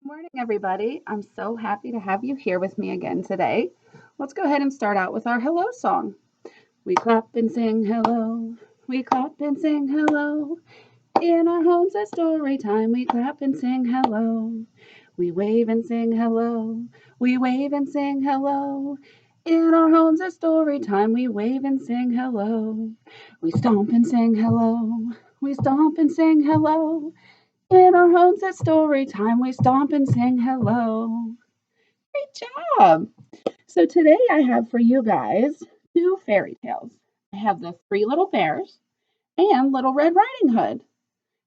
Good morning, everybody. I'm so happy to have you here with me again today. Let's go ahead and start out with our hello song. We clap and sing hello. We clap and sing hello. In our homes at story time, we clap and sing hello. We wave and sing hello. We wave and sing hello. In our homes at story time, we wave and sing hello. We stomp and sing hello. We stomp and sing hello. In our homes at story time, we stomp and sing hello. Great job. So today I have for you guys two fairy tales. I have the Three Little Bears and Little Red Riding Hood.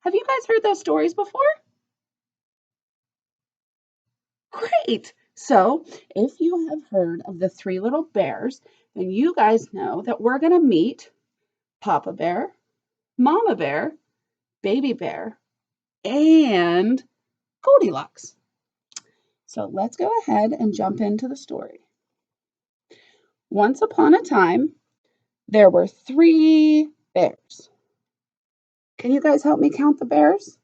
Have you guys heard those stories before? Great. So if you have heard of the Three Little Bears, then you guys know that we're going to meet Papa Bear, Mama Bear, Baby Bear, and Goldilocks. So let's go ahead and jump into the story. Once upon a time, there were three bears. Can you guys help me count the bears?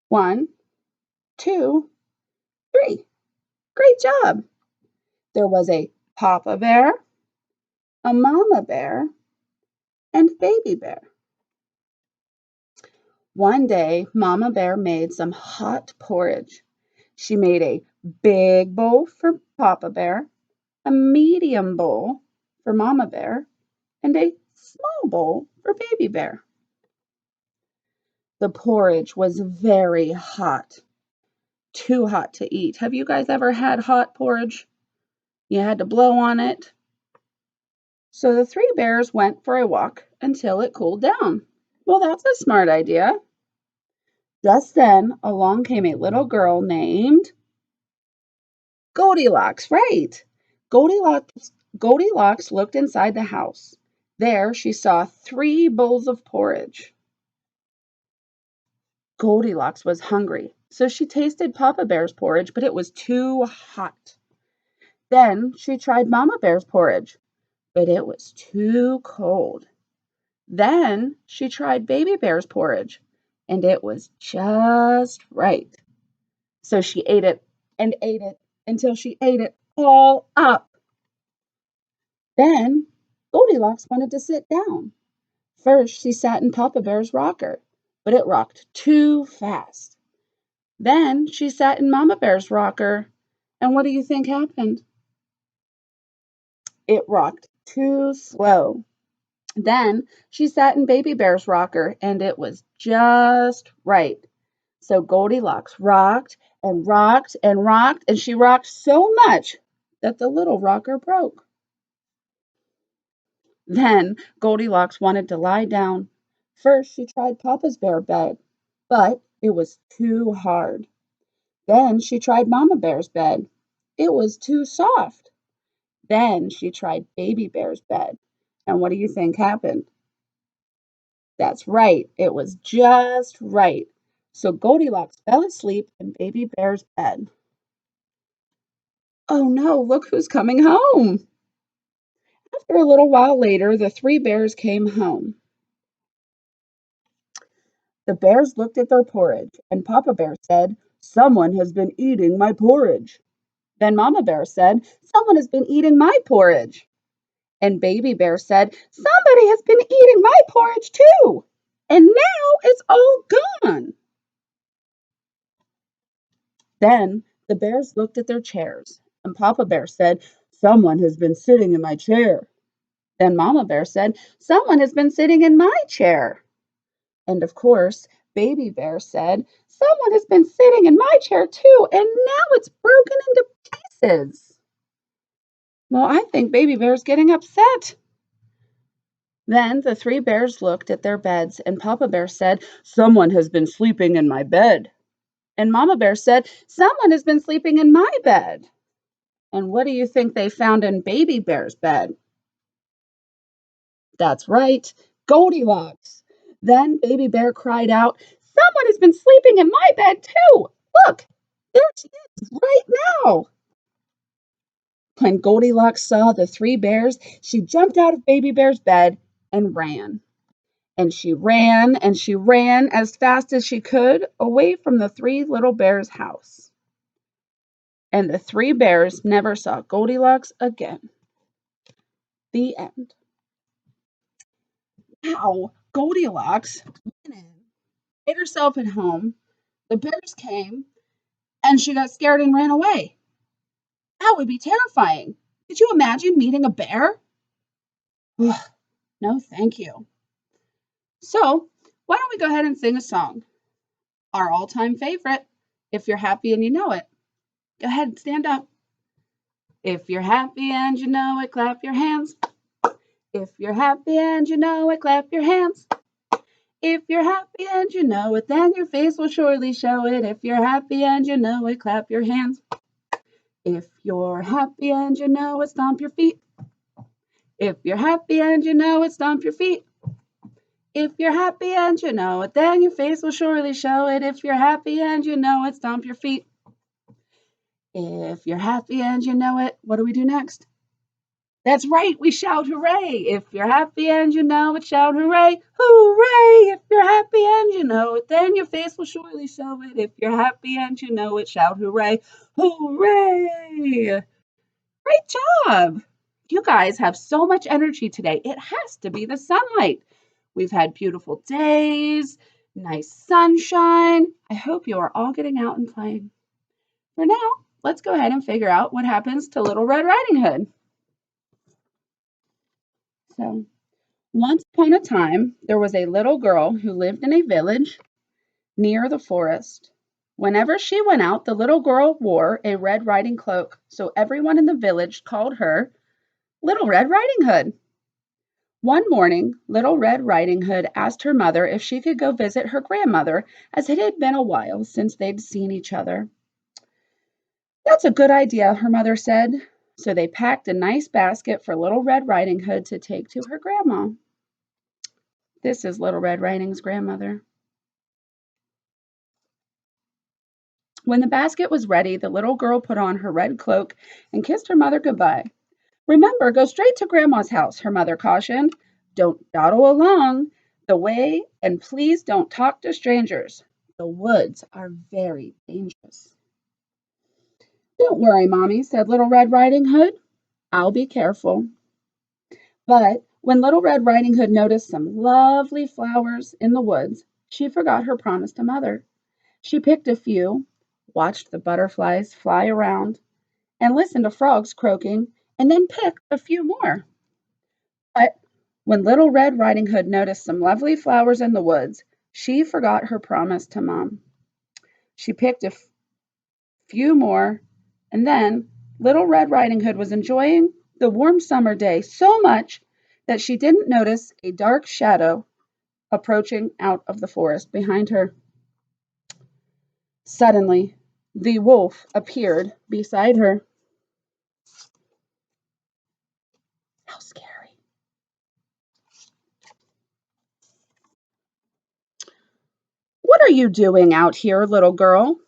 One, two, three. Great job. There was a Papa Bear, a Mama Bear, and Baby Bear. One day, Mama Bear made some hot porridge. She made a big bowl for Papa Bear, a medium bowl for Mama Bear, and a small bowl for Baby Bear. The porridge was very hot, too hot to eat. Have you guys ever had hot porridge? You had to blow on it. So the three bears went for a walk until it cooled down. Well, that's a smart idea. Just then, along came a little girl named Goldilocks, right? Goldilocks looked inside the house. There she saw three bowls of porridge. Goldilocks was hungry, so she tasted Papa Bear's porridge, but it was too hot. Then she tried Mama Bear's porridge, but it was too cold. Then she tried Baby Bear's porridge, and it was just right. So she ate it until she ate it all up. Then Goldilocks wanted to sit down. First, she sat in Papa Bear's rocker, but it rocked too fast. Then she sat in Mama Bear's rocker, and what do you think happened? It rocked too slow. Then she sat in Baby Bear's rocker, and it was just right. So Goldilocks rocked and rocked and rocked, and she rocked so much that the little rocker broke. Then Goldilocks wanted to lie down. First, she tried Papa's bear bed, but it was too hard. Then she tried Mama Bear's bed. It was too soft. Then she tried Baby Bear's bed. And what do you think happened? That's right, it was just right. So Goldilocks fell asleep in Baby Bear's bed. Oh no, look who's coming home! After a little while later, the three bears came home. The bears looked at their porridge, and Papa Bear said, "Someone has been eating my porridge." Then Mama Bear said, "Someone has been eating my porridge." And Baby Bear said, "Somebody has been eating my porridge too. And now it's all gone." Then the bears looked at their chairs, and Papa Bear said, "Someone has been sitting in my chair." Then Mama Bear said, "Someone has been sitting in my chair." And of course, Baby Bear said, "Someone has been sitting in my chair too, and now it's broken into pieces." Well, I think Baby Bear's getting upset. Then the three bears looked at their beds, and Papa Bear said, "Someone has been sleeping in my bed." And Mama Bear said, "Someone has been sleeping in my bed." And what do you think they found in Baby Bear's bed? That's right, Goldilocks. Then Baby Bear cried out, "Someone has been sleeping in my bed too! Look, there she is right now!" When Goldilocks saw the three bears, she jumped out of Baby Bear's bed and ran. And she ran and she ran as fast as she could away from the three little bears' house. And the three bears never saw Goldilocks again. The end. Wow, Goldilocks made herself at home. The bears came and she got scared and ran away. That would be terrifying. Could you imagine meeting a bear? Ugh, no, thank you. So, why don't we go ahead and sing a song? Our all time favorite, If You're Happy and You Know It. Go ahead and stand up. If you're happy and you know it, clap your hands. If you're happy and you know it, clap your hands. If you're happy and you know it, then your face will surely show it. If you're happy and you know it, clap your hands. If you're happy and you know it, stomp your feet. If you're happy and you know it, stomp your feet. If you're happy and you know it, then your face will surely show it. If you're happy and you know it, stomp your feet. If you're happy and you know it, what do we do next? That's right, we shout hooray. If you're happy and you know it, shout hooray. Hooray! If you're happy and you know it, then your face will surely show it. If you're happy and you know it, shout hooray. Hooray! Great job! You guys have so much energy today. It has to be the sunlight. We've had beautiful days, nice sunshine. I hope you are all getting out and playing. For now, let's go ahead and figure out what happens to Little Red Riding Hood. So, once upon a time, there was a little girl who lived in a village near the forest. Whenever she went out, the little girl wore a red riding cloak, so everyone in the village called her Little Red Riding Hood. One morning, Little Red Riding Hood asked her mother if she could go visit her grandmother, as it had been a while since they'd seen each other. That's a good idea, her mother said. So they packed a nice basket for Little Red Riding Hood to take to her grandma. This is Little Red Riding's grandmother. When the basket was ready, the little girl put on her red cloak and kissed her mother goodbye. Remember, go straight to Grandma's house, her mother cautioned. Don't dawdle along the way, and please don't talk to strangers. The woods are very dangerous. Don't worry, Mommy, said Little Red Riding Hood. I'll be careful. But when Little Red Riding Hood noticed some lovely flowers in the woods, she forgot her promise to Mother. She picked a few, watched the butterflies fly around, and listened to frogs croaking, and then picked a few more. But when Little Red Riding Hood noticed some lovely flowers in the woods, she forgot her promise to Mom. She picked a few more, and then Little Red Riding Hood was enjoying the warm summer day so much that she didn't notice a dark shadow approaching out of the forest behind her. Suddenly, the wolf appeared beside her. How scary. What are you doing out here, little girl?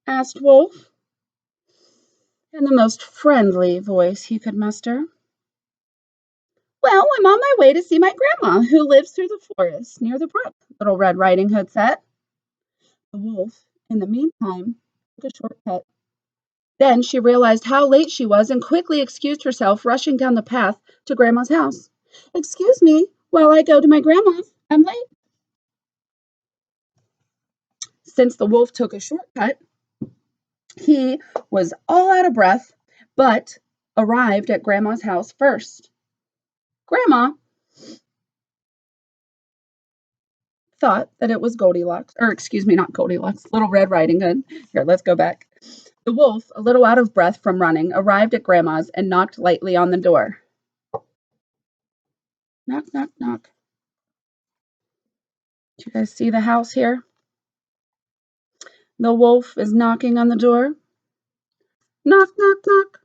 Asked Wolf in the most friendly voice he could muster. Well, I'm on my way to see my grandma, who lives through the forest near the brook, Little Red Riding Hood said. The wolf, in the meantime, took a shortcut. Then she realized how late she was and quickly excused herself, rushing down the path to Grandma's house. Excuse me while I go to my grandma's. I'm late. Since the wolf took a shortcut, he was all out of breath, but arrived at Grandma's house first. Grandma thought that it was Goldilocks, or excuse me, not Goldilocks, Little Red Riding Hood. Here, let's go back. The wolf, a little out of breath from running, arrived at Grandma's and knocked lightly on the door. Knock, knock, knock. Do you guys see the house here? The wolf is knocking on the door. Knock, knock, knock.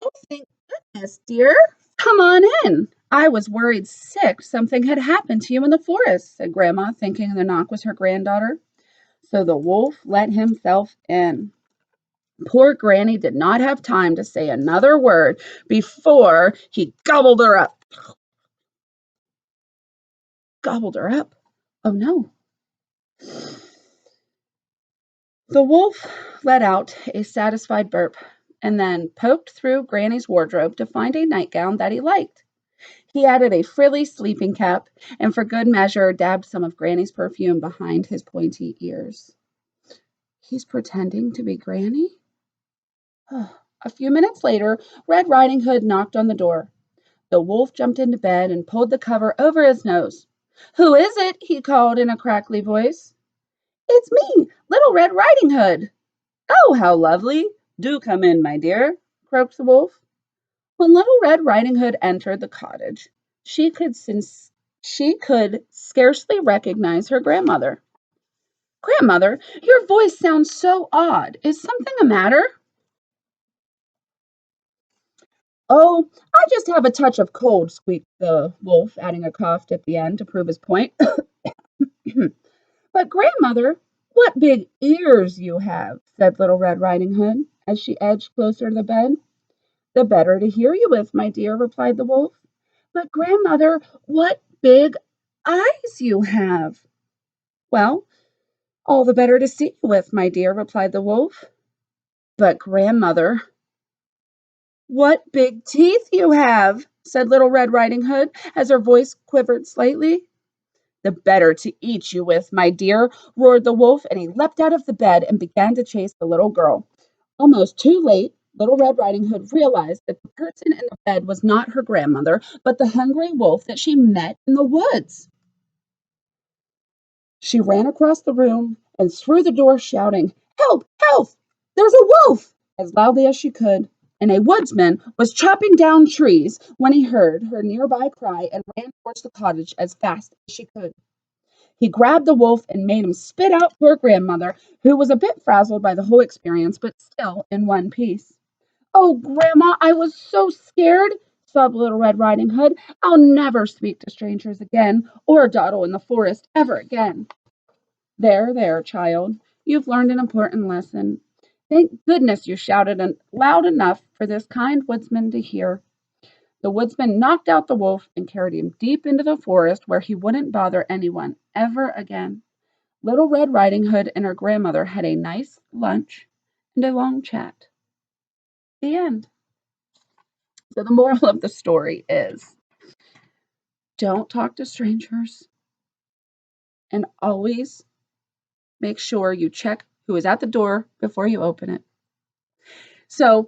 Oh, thank goodness, dear. Come on in. I was worried sick something had happened to you in the forest, said Grandma, thinking the knock was her granddaughter. So the wolf let himself in. Poor Granny did not have time to say another word before he gobbled her up. Gobbled her up? Oh no. The wolf let out a satisfied burp and then poked through Granny's wardrobe to find a nightgown that he liked. He added a frilly sleeping cap and, for good measure, dabbed some of Granny's perfume behind his pointy ears. He's pretending to be Granny? A few minutes later, Red Riding Hood knocked on the door. The wolf jumped into bed and pulled the cover over his nose. "Who is it?" he called in a crackly voice. "It's me, Little Red Riding Hood." "Oh, how lovely! Do come in, my dear," croaked the wolf. When Little Red Riding Hood entered the cottage, she could scarcely recognize her grandmother. "Grandmother, your voice sounds so odd. Is something the matter?" "Oh, I just have a touch of cold," squeaked the wolf, adding a cough at the end to prove his point. "But, grandmother, what big ears you have," said Little Red Riding Hood, as she edged closer to the bed. "The better to hear you with, my dear," replied the wolf. "But, grandmother, what big eyes you have." "Well, all the better to see you with, my dear," replied the wolf. "But, grandmother, what big teeth you have," said Little Red Riding Hood, as her voice quivered slightly. "The better to eat you with, my dear," roared the wolf, and he leapt out of the bed and began to chase the little girl. Almost too late, Little Red Riding Hood realized that the person in the bed was not her grandmother, but the hungry wolf that she met in the woods. She ran across the room and through the door, shouting, "Help! Help! There's a wolf!" as loudly as she could. And a woodsman was chopping down trees when he heard her nearby cry and ran towards the cottage as fast as she could. He grabbed the wolf and made him spit out poor grandmother, who was a bit frazzled by the whole experience, but still in one piece. "Oh, Grandma, I was so scared," sobbed Little Red Riding Hood. "I'll never speak to strangers again, or dawdle in the forest ever again." "There, there, child. You've learned an important lesson. Thank goodness you shouted loud enough for this kind woodsman to hear." The woodsman knocked out the wolf and carried him deep into the forest where he wouldn't bother anyone ever again. Little Red Riding Hood and her grandmother had a nice lunch and a long chat. The end. So the moral of the story is don't talk to strangers and always make sure you check who is at the door before you open it. So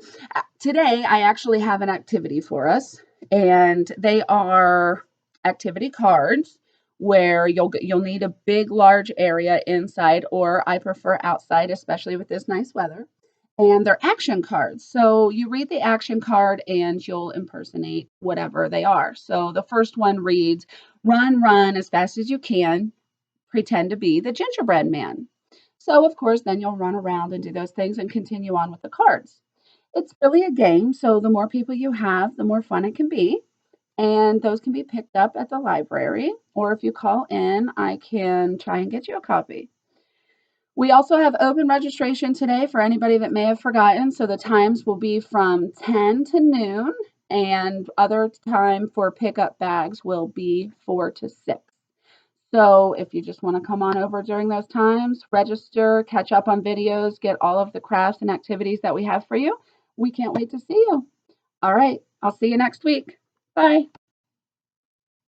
today I actually have an activity for us, and they are activity cards where you'll need a big, large area inside, or I prefer outside, especially with this nice weather. And they're action cards. So you read the action card and you'll impersonate whatever they are. So the first one reads, "Run, run as fast as you can. Pretend to be the gingerbread man." So, of course, then you'll run around and do those things and continue on with the cards. It's really a game, so the more people you have, the more fun it can be. And those can be picked up at the library, or if you call in, I can try and get you a copy. We also have open registration today for anybody that may have forgotten. So the times will be from 10 to noon, and other time for pickup bags will be 4 to 6. So if you just want to come on over during those times, register, catch up on videos, get all of the crafts and activities that we have for you. We can't wait to see you. All right, I'll see you next week. Bye.